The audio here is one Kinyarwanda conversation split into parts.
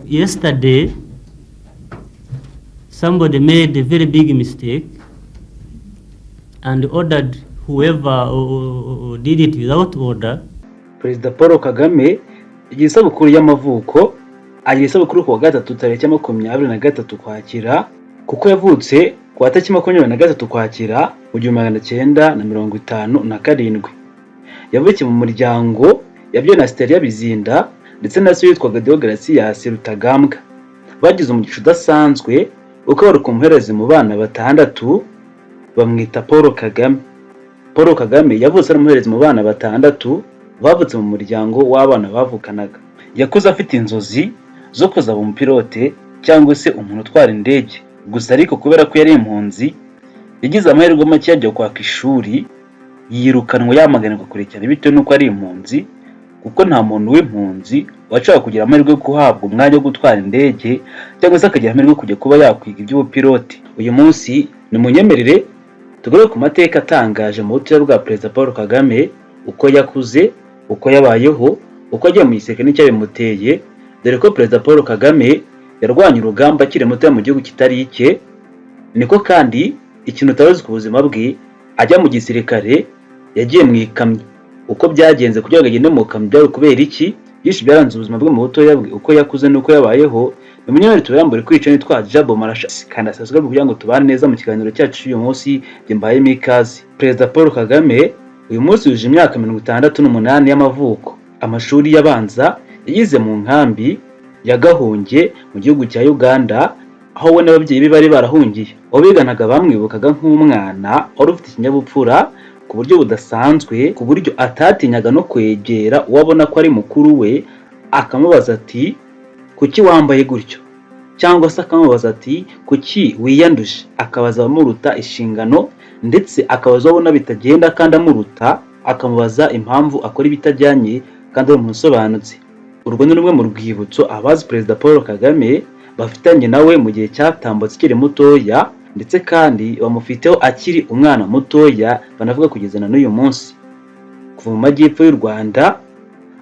yesterday somebody made a very big mistake and ordered whoever did it without order. Perezida Paul Kagame igihe isabukuru y'amavuko agiye isabukuru ku wa gatatu tariki 23 Ukwakira kuko yavutse ku wa tariki 23 Ukwakira mu 1957. Yavukiye mu muryango yabyo na Steria Bizinda ndetse na se yitwaga Deogratias Rutagambwa. Bagize umugisha udasanzwe uko bari kumuhereza mu bana batandatu bamwita Paul Kagame. Paul Kagame yavutse ari umuhereza mu bana batandatu bavutse mu muryango w'abana bavukanaga. Yakuze afite inzozi zo kuzaba umupilote cyangwa se umuntu utwara indege. Gusa ariko kubera ko yari impunzi yagize amahirwe make ajya kwaka ishuri yirukanwa yamaganirwa kure cyane bitewe nuko ari impunzi, kuko nta muntu w'impunzi washaka kugira amahirwe yo guhabwa umwanya wo gutwara indege cyangwa se akagira amahirwe kujya kuba yakwiga iby'ubupilote. Uyu munsi ni munyemerere tugaruke ku mateka atangaje mu butabera bwa Perezida Paul Kagame, uko yakuze, uko yabayeho, uko agiye mu giseke n'icyabimuteye, dore ko Perezida Paul Kagame yarwanye urugamba akiri muto mu gihugu kitari icye. Niko kandi ikintu utazi ku buzima bwe, ajya mu gisirikare yagiye mu ikamyo. Uko byagenze kugira ngo agende mu ikamyo byari kubera iki, byinshi byaranze ubuzima bwe mu butoya bwe, uko yakuze n'uko yabayeho. Ni munyemerere turambure kwica nitwa Jabo Marasha kandi asazwe kugira ngo tubane neza mu kiganiro cyacu uyu munsi mbaye mikazi. Perezida Paul Kagame uyu munsi yuje imyaka 68 y'amavuko. Amashuri yabanza yayize mu nkambi ya Gahunge mu gihugu cya Uganda, aho we n'ababyeyi be bari barahungiye. Abiganaga bamwibukaga nk'umwana wari ufite ikinyabupfura ku buryo budasanzwe, ku buryo atatinyaga no kwegera uwabona ko ari mukuru we akamubaza ati kuki wambaye gutyo, cyangwa se akamubaza ati kuki wiyanduje, akabaza amuruta inshingano ndetse akabaza abona bitagenda kandi amuruta, akamubaza impamvu akora ibitajyanye kandi ari umusobanutse. Urwo ni rumwe mu rwibutso abazi Perezida Paul Kagame bafitanye nawe mu gihe cyatambutse kiri mutoya, ndetse kandi bamufiteho akiri umwana mutoya banavuga kugeza na n'uyu munsi. Kuva mu majyepfo y'u Rwanda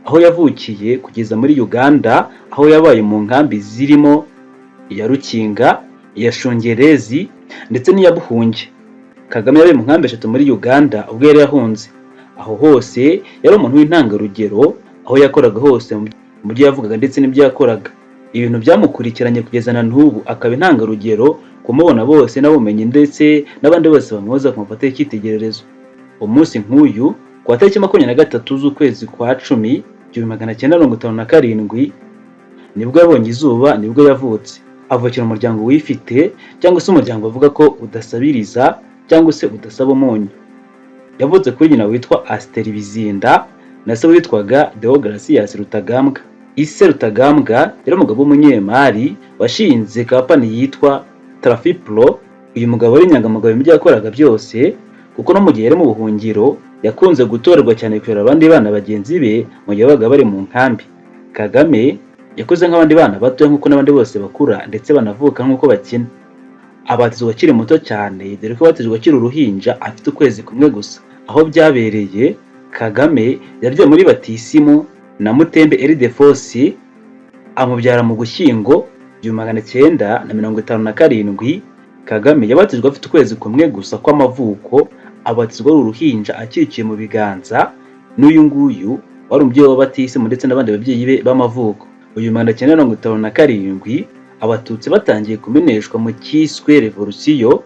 aho yavukiye kugeza muri Uganda aho yabaye mu nkambi zirimo iya Rukinga, iya Shungerezi ndetse n'iya Buhunge. Kagame yabaye mu nkambi 3 muri Uganda ubwo yari yahunze. Aho hose yari umuntu w'intangarugero, aho yakoraga hose mu byo yavugaga ndetse n'ibyo yakoraga. Ibintu byamukurikiranye kugeza na n'ubu akaba intangarugero kumubona bose n'abumenyi ndetse n'abandi bose bamuhoza kumufata icyitegererezo. Umunsi nk'uyu ku wa tariki 23 z'ukwezi kwa 10 1957 nibwo yabonye izuba, nibwo yavutse. Avukira umuryango wifite cyangwa se umuryango bavuga ko udasabiriza cyangwa se udasaba umunyu. Yavutse kuri nyina witwa Asteri Bizinda na se witwaga Deogratias Rutagambwa. Ise Rutagambwa yari umugabo w'umunyemari washinze kampani yitwa Trafipro. Uyu mugabo ari inyangamugayo mu byo yakoraga byose, kuko no mu gihe yari mu buhungiro yakunze gutorerwa cyane kwera abandi bana bagenzi be mu gihe babaga bari mu nkambi. Kagame yakuze nk'abandi bana bato nk'uko n'abandi bose bakura ndetse banavuka nk'uko bakina. Abatizwa akiri muto cyane, dore ko batizwa akiri uruhinja afite ukwezi kumwe gusa. Aho byabereye, Kagame yaryo muri batisimu na Mutembe Ildefonsi amubyara mu Gushyingo 1957. Kagame yabatijwe afite ukwezi kumwe gusa kw'amavuko, abatizwa ari uruhinja akirikiye mu biganza n'uyu nguyu wari umubyeyi w'abatisimu ndetse n'abandi babyeyi be b'amavuko. Uyu 1957 Abatutsi batangiye kumeneshwa mu cyiswe revolution,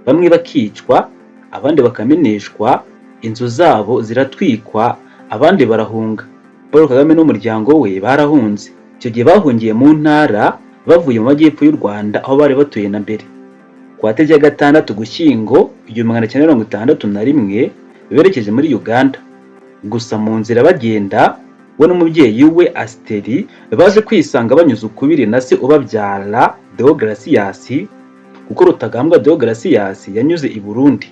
bamwe bakicwa, abandi bakameneshwa, inzu zabo ziratwikwa, abandi barahunga. Paul Kagame n'umuryango we barahunze. Icyo gihe bahungiye mu ntara bavuye mu majyepfo y'u Rwanda aho bari batuye na mbere. Ku wa tariki 6 Ugushyingo 1961 berekeje muri Uganda. Gusa mu nzira bagenda we n'umubyeyi we Asteri baje kwisanga banyuze ukubiri na se ubabyara Deogratias, kuko Rutagambwa Deogratias yanyuze i Burundi.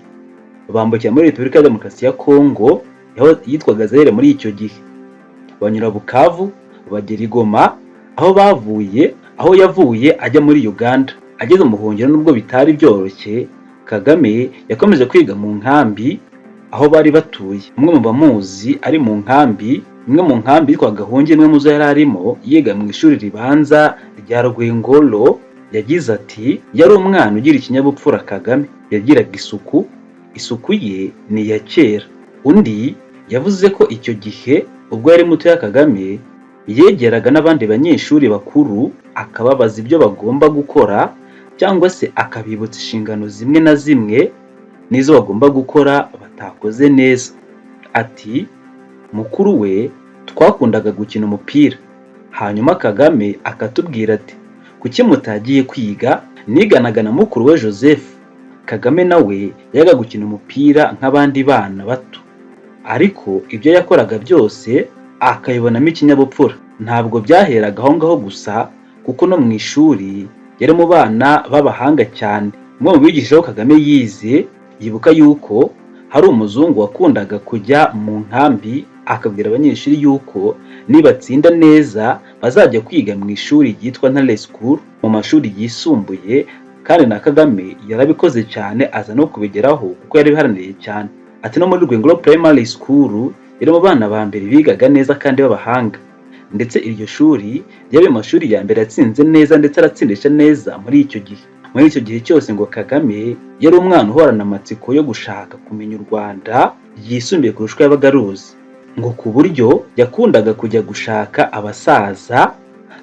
Bambukira muri Repubulika ya Demokarasi ya Kongo yitwaga Zaire muri icyo gihe. Banyura Bukavu bagera i Goma aho bavuye, aho yavuye ajya muri Uganda. Ageze mu buhungiro nubwo bitari byoroshye, Kagame yakomeje kwiga mu nkambi aho bari batuye. Umwe mu bamuzi ari mu nkambi, imwe mu nkambi yitwa Gahunge, imwe muzo yari arimo yiga mu ishuri ribanza rya Rwengolo yagize ati yari umwana ugira ikinyabupfura Kagame, yagiraga isuku ye ni iya kera. Undi yavuze ko icyo gihe ubwo yari mutoya Kagame yegeraga n'abandi banyeshuri bakuru akababaza ibyo bagomba gukora cyangwa se akabibutsa inshingano zimwe na zimwe n'izo bagomba gukora batakoze neza. Ati mukuru we twakundaga gukina umupira, hanyuma Kagame akatubwira ati kuki mutagiye kwiga? Niganaga na mukuru we Joseph. Kagame nawe yaga gukina umupira nk'abandi bana bato, ariko ibyo yakoraga byose akayibonamo ikinyabupfura. Ntabwo byaheraga aho ngaho gusa, kuko no mu ishuri yari mu bana b'abahanga cyane. Umwe mu bigisha Kagame yize yibuka yuko hari umuzungu wakundaga kujya mu nkambi akabwira abanyeshuri yuko nibatsinda neza bazajya kwiga mu ishuri ryitwa Ntare School mu mashuri yisumbuye, kandi na Kagame yarabikoze cyane aza no kubigeraho kuko yari biharaniye cyane. Ati no muri Rwengolo Primary School yari mu bana ba mbere bigaga neza kandi b'abahanga, ndetse iryo shuri ryari mu mashuri ya mbere yatsinze neza ndetse aratsindisha neza muri icyo gihe. Muri icyo gihe cyose ngo Kagame yari umwana uhorana amatsiko yo gushaka kumenya u Rwanda yisumbuye kurusha uko yabaga aruzi, ngo ku buryo yakundaga kujya gushaka abasaza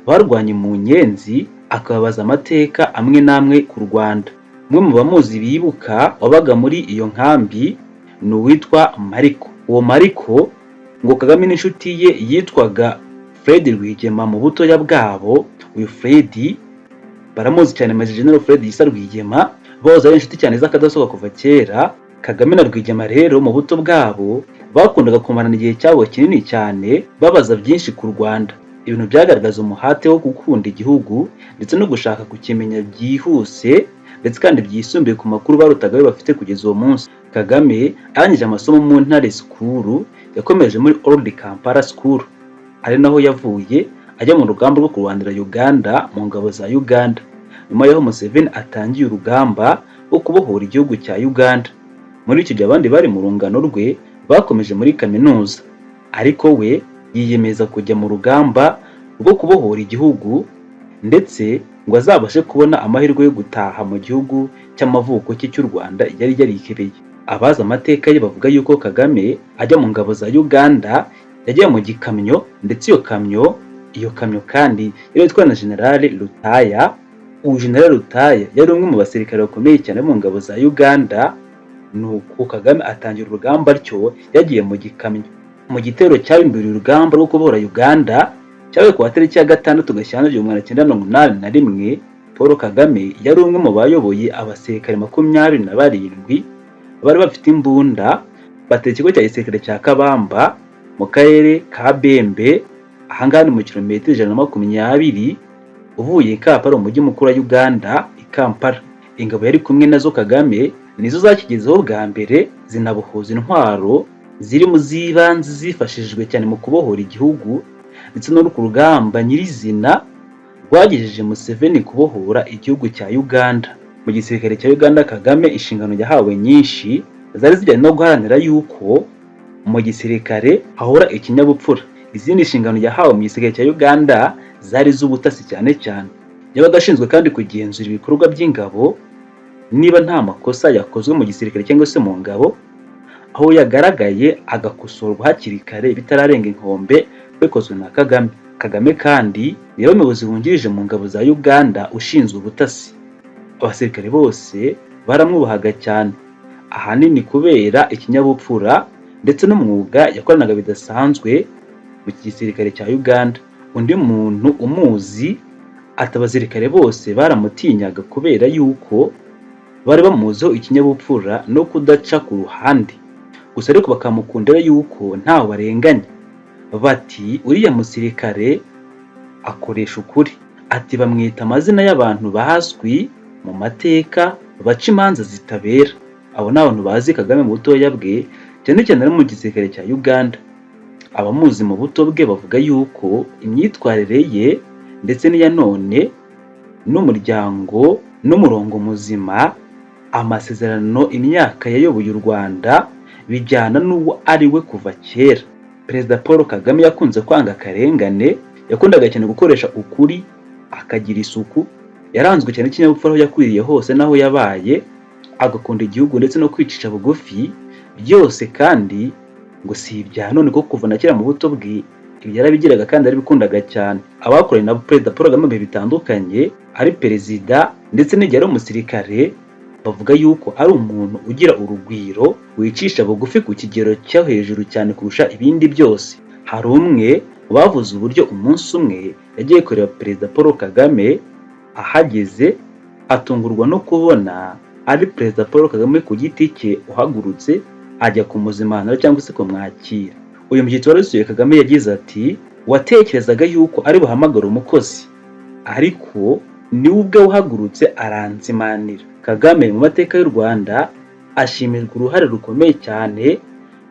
barwanye mu Nyenzi akababaza amateka amwe n'amwe ku Rwanda. Umwe mu bamuzi bibuka wabaga muri iyo nkambi ni uwitwa Mariko. Uwo Mariko ngo Kagame n'inshuti ye yitwaga Fred Rwigema mu butoya bwabo. Uyu Fred baramuzi cyane, Major General Fred Gisa Rwigema, boza ari inshuti cyane z'akadasohoka kuva kera. Kagame na Rwigema rero mu buto bwabo bakundaga kumarana igihe cyabo kinini cyane babaza byinshi ku Rwanda, ibintu byagaragaza umuhate wo gukunda igihugu ndetse no gushaka kukimenya byihuse ndetse kandi byisumbuye ku makuru barutaga bafite kugeza uwo munsi. Kagame arangije amasomo mu Ntare School, yakomeje muri Old Kampala School, ari naho yavuye ajya mu rugamba rwo kurwanira Uganda mu ngabo za Uganda. Nyuma y'aho Museveni atangiye urugamba rwo kubohora igihugu cya Uganda, muri icyo gihe abandi bari mu rungano rwe bakomeje muri kaminuza, ariko we yiyemeza kujya mu rugamba rwo kubohora igihugu ndetse ngo azabashe kubona amahirwe yo gutaha mu gihugu cy'amavuko cye cy'u Rwanda yari yarihebeye. Abazi amateka ye bavuga yuko Kagame ajya mu ngabo za Uganda yagiye mu gikamyo, ndetse iyo kamyo kandi yari itwawe na General Lutaya. Uwo General Lutaya yari umwe mu basirikare bakomeye cyane mu ngabo za Uganda. Nuko Kagame atangira urugamba atyo yagiye mu gikamyo. Mu gitero cyabimburiye urugamba rwo kubohora Uganda cyabaye ku tariki ya 6 Gashyantare 1981, Paul Kagame yari umwe mu bayoboye abasirikare 27 bari bafite imbunda batera ikigo cya gisirikare cya Kabamba mu karere ka Bembe, ahangana mu kilometero 120 uvuye Kampala umujyi mukuru wa Uganda i Kampala. Ingabo yari kumwe nazo Kagame nizo zakigezeho bwa mbere zinabuhuza intwaro ziri mu zibanze zifashishijwe cyane mu kubohora igihugu, ndetse no ku rugamba nyirizina rwagejeje Museveni kubohora igihugu cya Uganda. Mu gisirikare cya Uganda Kagame inshingano yahawe nyinshi zari zijyanye no guharanira yuko mu gisirikare hahora ikinyabupfura. Izindi nshingano yahawe mu gisirikare cya Uganda zari z'ubutasi cyane cyane. Yabaga ashinzwe kandi kugenzura ibikorwa by'ingabo niba nta makosa yakozwe mu gisirikare cyangwa se mu ngabo, aho yagaragaye agakosorwa hakiri kare bitararenga inkombe bikozwe na Kagame. Kagame kandi yari umuyobozi wungirije mu ngabo za Uganda ushinzwe ubutasi. Abasirikare bose baramwubahaga cyane, ahanini kubera ikinyabupfura ndetse n'umwuga yakoranaga bidasanzwe mu gisirikare cya Uganda. Undi muntu umuzi ati abasirikare bose baramutinyaga kubera yuko bari bamuziho ikinyabupfura no kudaca ku ruhande, gusa ariko bakamukundira yuko ntawe barenganya. Bati uriya musirikare akoresha ukuri. Ati bamwita amazina y'abantu bazwi mu mateka baca imanza zitabera. Abo ni abantu bazi Kagame mu butoya bwe, cyane cyane mu gisirikare cya Uganda. Abamuzi mu buto bwe bavuga yuko imyitwarire ye ndetse n'iya none n'umuryango n'umurongo muzima, amasezerano, imyaka yayoboye u Rwanda bijyana n'uwo ari we kuva kera. Perezida Paul Kagame yakunze kwanga akarengane, yakundaga cyane gukoresha ukuri akagira isuku, yaranzwe cyane n'ikinyabupfura aho yakwiriye hose n'aho yabaye, agakunda igihugu ndetse no kwicisha bugufi, byose kandi ngo si ibya none kuko kuva na kera mu buto bwe ibi yarabigiraga kandi arabikundaga cyane. Abakoranye na Perezida Paul Kagame mu bihe bitandukanye, ari perezida ndetse n'igihe ari umusirikare, bavuga yuko ari umuntu ugira urugwiro, wicisha bugufi ku kigero cyo hejuru cyane kurusha ibindi byose. Hari umwe bavuze uburyo umunsi umwe yagiye kureba Perezida Paul Kagame, ahageze atungurwa no kubona ari Perezida Paul Kagame ku giti cye uhagurutse ajya kumuzimanira cyangwa se kumwakira. Uyu mushyitsi wari usuye Kagame yagize ati watekerezaga yuko ari buhamagara umukozi, ariko niwe ubwe uhagurutse aranzimanira. Kagame mu mateka y'u Rwanda ashimirwa uruhare rukomeye cyane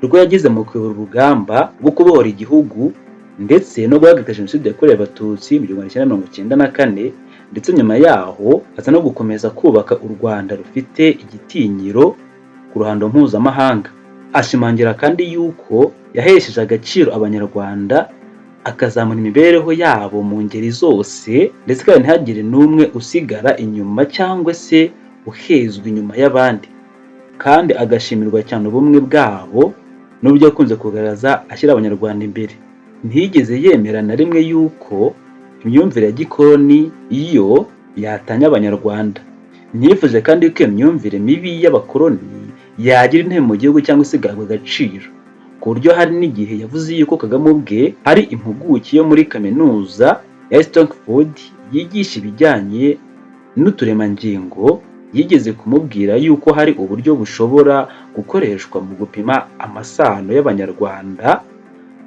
rwo yagize mu kuyobora urugamba rwo kubohora igihugu ndetse no guhagarika Jenoside yakorewe Abatutsi mu 1994, ndetse nyuma yaho aza no gukomeza kubaka u Rwanda rufite igitinyiro ku ruhando mpuzamahanga. Ashimangira kandi yuko yahesheje agaciro Abanyarwanda, akazamura imibereho yabo mu ngeri zose, ndetse kandi ntihagire n'umwe usigara inyuma cyangwa se uhezwa inyuma y'abandi, kandi agashimirwa cyane ubumwe bwabo n'uburyo akunze kugaragaza ashyira Abanyarwanda imbere. Ntiyigeze yemera na rimwe yuko imyumvire ya gikoloni iyo yatanya Abanyarwanda. Ntiyifuje kandi ko iyo myumvire mibi y'abakoloni yagira intebe mu gihugu cyangwa se igahabwa agaciro, ku buryo hari n'igihe yavuze yuko Kagame ubwe hari impuguke yo muri kaminuza ya Stanford yigisha ibijyanye n'uturemangingo, yigeze kumubwira yuko hari uburyo bushobora gukoreshwa mu gupima amasano y'Abanyarwanda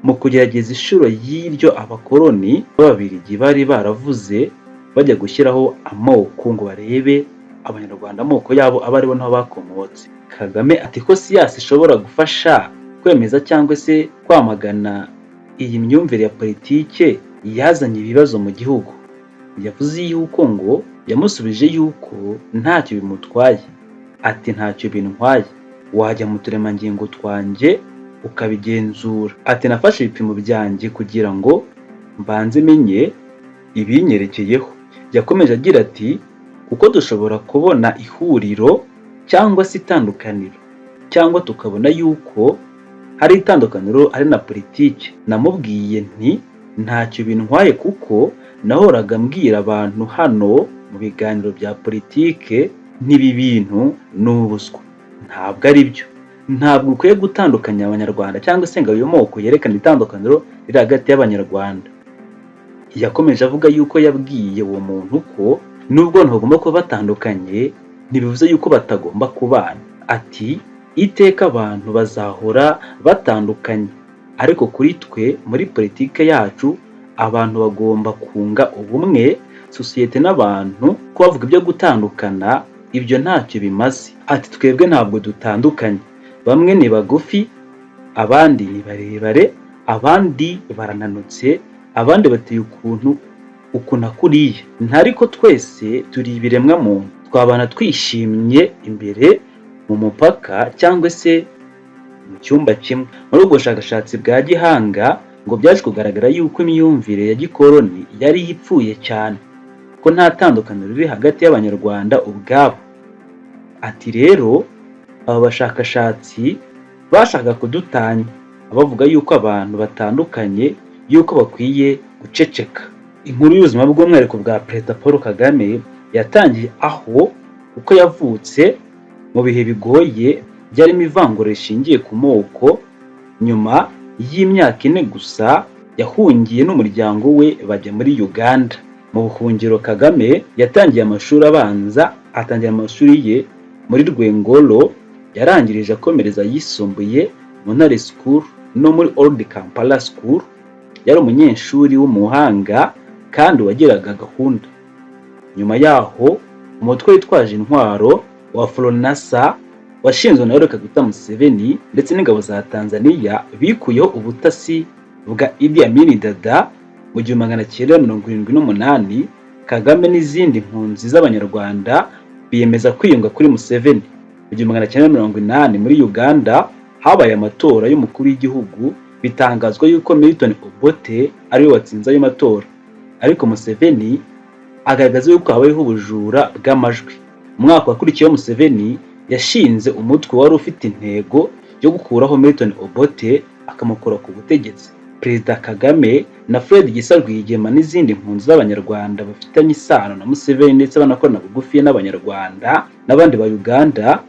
mu kugerageza inshuro y'iryo abakoloni b'Ababiligi bari baravuze bajya gushyiraho amoko ngo barebe Abanyarwanda amoko yabo aba aribo n'aho bakomotse. Kagame ati ko siyansi ishobora gufasha kwemeza cyangwa se kwamagana iyi myumvire ya politike yazanye ibibazo mu gihugu. Yavuze yuko ngo yamusubije yuko ntacyo bimutwaye, ati ntacyo bintwaye, wajya mu turemangingo twanjye ukabigenzura. Ati nafashe ibipimo byanjye kugira ngo mbanze menye ibinyerekeyeho. Yakomeje agira ati kuko dushobora kubona ihuriro cyangwa se itandukaniro, cyangwa tukabona yuko hari itandukaniro ari na politike. Namubwiye nti ntacyo bintwaye kuko nahoraga mbwira abantu hano mu biganiro bya politike n'ibi bintu n'ubuswa, ntabwo ari byo. Ntabwo ukwiye gutandukanya Abanyarwanda cyangwa se ngo ayo moko yerekana itandukaniro riri hagati y'Abanyarwanda. Yakomeje avuga yuko yabwiye uwo muntu ko nubwo ntagomba kuba batandukanye ntibivuze yuko batagomba kubana. Ati iteka abantu bazahora batandukanye, ariko kuri twe muri politike yacu abantu bagomba kunga ubumwe, sosiyete n'abantu. Ko bavuga ibyo gutandukana ibyo ntacyo bimaze. Ati twebwe ntabwo dutandukanye, bamwe ni bagufi, abandi ni barebare, abandi barananutse, abandi bateye ukuntu kuriya, ariko twese turi ibiremwa muntu, twabana twishimye imbere mu mupaka cyangwa se mu cyumba kimwe. Muri ubwo bushakashatsi bwa gihanga ngo byaje kugaragara yuko imyumvire ya gikoloni yari ipfuye cyane, ko nta tandukaniro riri hagati y'Abanyarwanda ubwabo. Ati rero aba bashakashatsi bashaka kudutanya, bavuga yuko abantu batandukanye, yuko bakwiye guceceka. Inkuru y'ubuzima bw'umwihariko bwa Perezida Paul Kagame yatangiye aho uko yavutse mu bihe bigoye byarimo ivangura rishingiye ku moko. Nyuma y'imyaka 4 gusa yahungiye n'umuryango we bajya muri Uganda. Mu buhungiro Kagame yatangiye amashuri abanza, atangira amashuri ye muri Rwengoro, yarangirije akomereza yisumbuye mu Ntare School no muri Old Kampala School. Yari umunyeshuri w'umuhanga kandi wagiraga gahunda. Nyuma yaho umutwe witwaje intwaro wa Flonasa washinzwe na Yoweri Kaguta Museveni ndetse n'ingabo za Tanzania bikuyeho ubutasi bwa Idi Amin Dada mu 1978. Kagame n'izindi mpunzi z'Abanyarwanda biyemeza kwiyunga kuri Museveni. Mu 1980 muri Uganda habaye amatora y'umukuru w'igihugu, bitangazwa yuko Milton Obote ariwe watsinze ayo matora, ariko Museveni agaragaza yuko habayeho ubujura bw'amajwi. Mu mwaka wakurikiyeho Museveni yashinze umutwe wari ufite intego yo gukuraho Milton Obote akamukura ku butegetsi. Perezida Kagame na Fred Gisa Rwigema n'izindi mpunzi z'abanyarwanda bafitanye isano na Museveni ndetse banakorana bugufi n'abanyarwanda n'abandi ba Uganda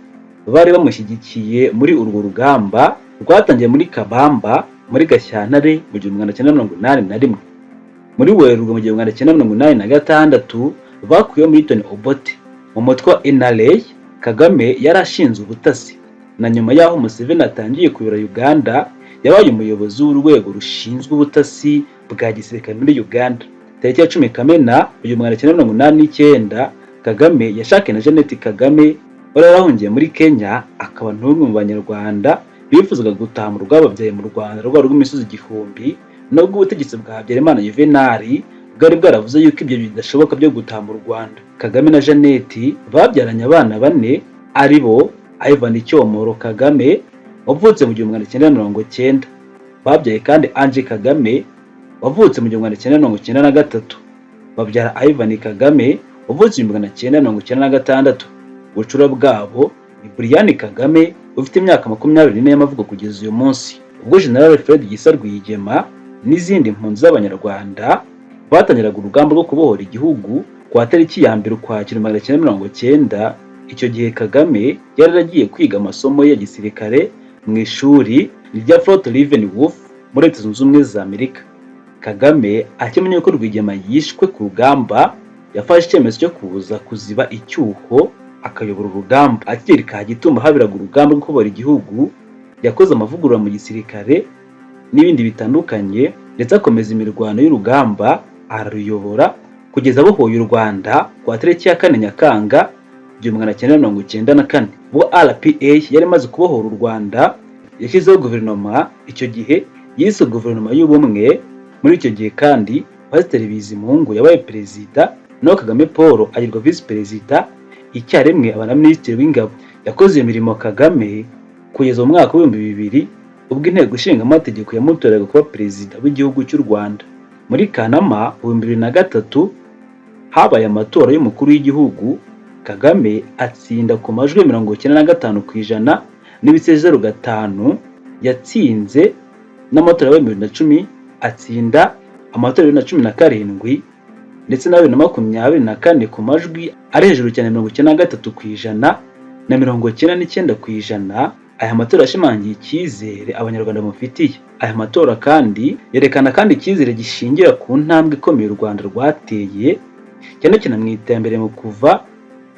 bari bamushyigikiye muri urwo rugamba rwatangiye muri Kabamba muri Gashyantare mu 1981. Muri Werurwe mu 1986 bakuyeho Milton Obote. Mu mutwe wa NRA Kagame yarashinze ubutasi, na nyuma y'aho Museveni atangiye kuyobora Uganda yabaye umuyobozi w'urwego rushinzwe ubutasi bwa gisirikare muri Uganda. Tariki ya 10 Kamena 1989 Kagame yashakanye na Jeannette Kagame wari yarahungiye muri Kenya, akaba n'umwe mu banyarwanda bifuzaga gutaha mu rwababyaye mu Rwanda rw'imisozi igihumbi, nubwo ubutegetsi bwa Habyarimana Juvenal bwari bwaravuze yuko ibyo bidashoboka byo gutaha mu Rwanda. Kagame na Jeannette babyaranye abana 4 ari bo Ivan Cyomoro Kagame wavutse mu 1990, babyaye kandi Ange Kagame wavutse mu 1993, babyara Ivan Kagame wavutse mu 1996. Ubucura bwabo ni Brian Kagame ufite imyaka 24 y'amavuko kugeza uyu munsi, ubwo General Fred Gisa Rwigema n'izindi mpunzi z'abanyarwanda batangiraga urugamba rwo kubohora igihugu kwa tariki ya 1 Ukwakira 1990. Icyo gihe Kagame yaragiye kwiga amasomo ya gisirikare mu ishuri rya Fort Leavenworth muri Leta Zunze Ubumwe za Amerika. Kagame akimenya ko Rwigema yishwe ku rugamba yafashe icyemezo cyo kuza kuziba icyuho akayobora urugamba. Akigera Kagitumba habiraga urugamba rwo kubohora igihugu, yakoze amavugurura mu gisirikare n'ibindi bitandukanye, ndetse akomeza imirwano y'urugamba araruyobora kugeza abohoye u Rwanda kwa tariki ya 4 Nyakanga 1994. Ubwo RPA yari imaze kubohora u Rwanda yashyizeho guverinoma icyo gihe yise guverinoma y'ubumwe. Muri icyo gihe kandi Pasiteri Bizimungu yabaye perezida, naho Kagame Paul agirwa visi perezida, icyarimwe aba na minisitiri w'ingabo. Yakoze iyo mirimo Kagame kugeza mu mwaka wa 2000 ubwo inteko ishinga amategeko yamutoraga kuba perezida w'igihugu cy'u Rwanda. Muri Kanama 2003 habaye amatora y'umukuru w'igihugu. Kagame atsinda ku majwi 95% n'ibice 0.5. Yatsinze n'amatora ya 2010, atsinda amatora ya 2017 ndetse na 2024 ku majwi ari hejuru cyane 93% na 99%. Aya matora ashimangiye icyizere abanyarwanda bamufitiye. Aya matora kandi yerekana kandi icyizere gishingira ku ntambwe ikomeye u Rwanda rwateye, cyane cyane mu iterambere mu kuva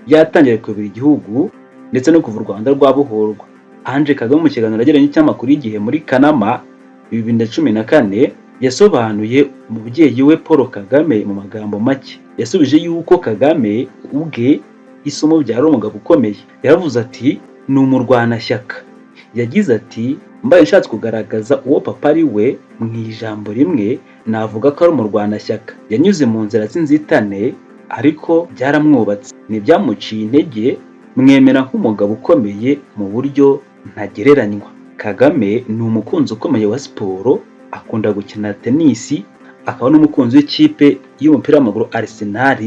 byatangiye kuyobora igihugu ndetse no kuva u Rwanda rwabohorwa. Ange Kagame mu kiganiro yagiranye n'Ikinyamakuru Igihe muri Kanama 2014 yasobanuye umubyeyi we Paul Kagame mu magambo make. Yasubije yuko Kagame ubwe isomo byari umugabo ukomeye. Yaravuze ati ni umurwanashyaka. Yagize ati mbaye nshatse kugaragaza uwo papa ari we mu ijambo rimwe navuga ko ari umurwanashyaka. Yanyuze mu nzira z'inzitane ariko byaramwubatse, ntibyamuciye intege, mwemera nk'umugabo ukomeye mu buryo ntagereranywa. Kagame ni umukunzi ukomeye wa siporo, akunda gukina tenisi, akaba n'umukunzi w'ikipe y'umupira w'amaguru Arsenal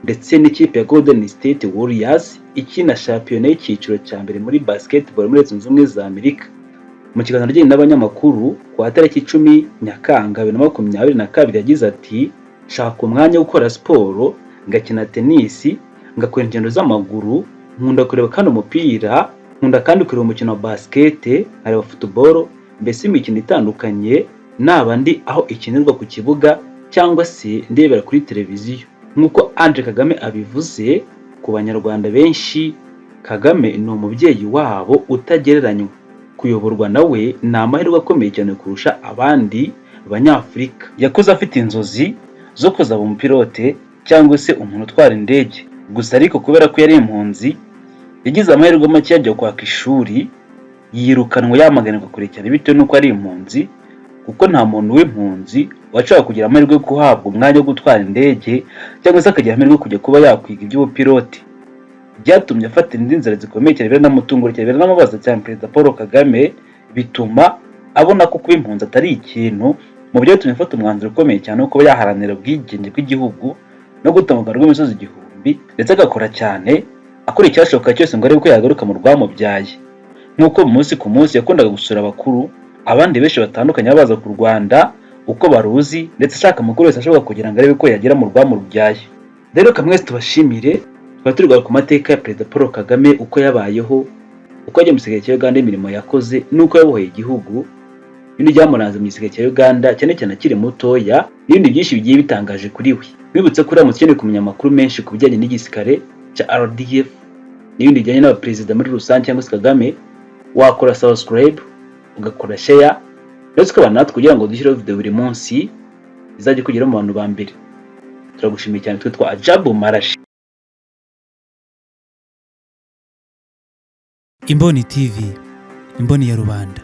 ndetse n'ikipe ya Golden State Warriors ikina shampiyona y'icyiciro cya mbere muri basketball muri Leta Zunze Ubumwe za Amerika. Mu kiganiro yagiranye n'abanyamakuru kwa tariki 10 Nyakanga 2022 yagize ati shaka umwanya wo gukora siporo, ngakina tenisi, ngakora ingendo z'amaguru, nkunda kureba kandi umupira, nkunda kandi kureba umukino wa basket, areba football, mbese imikino itandukanye, naba ndi aho ikinirwa ku kibuga cyangwa se ndebera kuri televiziyo. Nk'uko Ange Kagame abivuze ku banyarwanda benshi, Kagame ni umubyeyi wabo utagereranywa. Kuyoborwa nawe ni amahirwe akomeye cyane kurusha abandi banyafurika. Yakoze afite inzozi zo kuzaba umupilote cyangwa se umuntu utwara indege, gusa ariko kubera ko yari impunzi yagize amahirwe make ajya kwaka ishuri, yirukanwa yamaganirwa kure cyane bitewe n'uko ari impunzi, kuko nta muntu w'impunzi washaka kugira amahirwe yo guhabwa umwanya wo gutwara indege cyangwa se akagira amahirwe kujya kuba yakwiga iby'ubupilote. Byatumye afata indi nzira zikomeye cyane n'amutungura cyane n'amabaza cyane Perezida Paul Kagame, bituma abona ko kuba impunzi atari ikintu, mu byo yatumye afata umwanzuro ukomeye cyane wo kuba yaharanira ubwigenge bw'igihugu no gutamuka rw'imisozi igihumbi, ndetse agakora cyane akora icyashoboka cyose ngo arebe ko yagaruka mu rwamubyaye. Nk'uko munsi ku munsi yakundaga gusura abakuru, abandi benshi batandukanye baza ku Rwanda uko baruzi, ndetse ashaka amakuru yose ashoboka kugira ngo arebe ko yagera mu rwamubyaye. Rero kamwese tubashimire, twari turi ku mateka ya Perezida Paul Kagame, uko yabayeho, uko yagiye mu gisirikare cya Uganda, imirimo yakoze, n'uko yabohoye igihugu, ibindi byamuranze mu gisirikare cya Uganda cyane cyane akiri mutoya, n'ibindi byinshi bigiye bitangaje kuri we. Mwibutse ko uramutse ukeneye kumenya amakuru menshi ku bijyanye n'igisirikare cya RDF n'ibindi bijyanye n'abaperezida muri rusange cyangwa se Kagame, wakora subscribe, ugakora share, ndetse ukabana natwe kugira ngo dushyireho video buri munsi izajya kugera mu bantu ba mbere. Turagushimiye cyane, twitwa Ajabu Marashi. Imboni TV, imboni ya rubanda.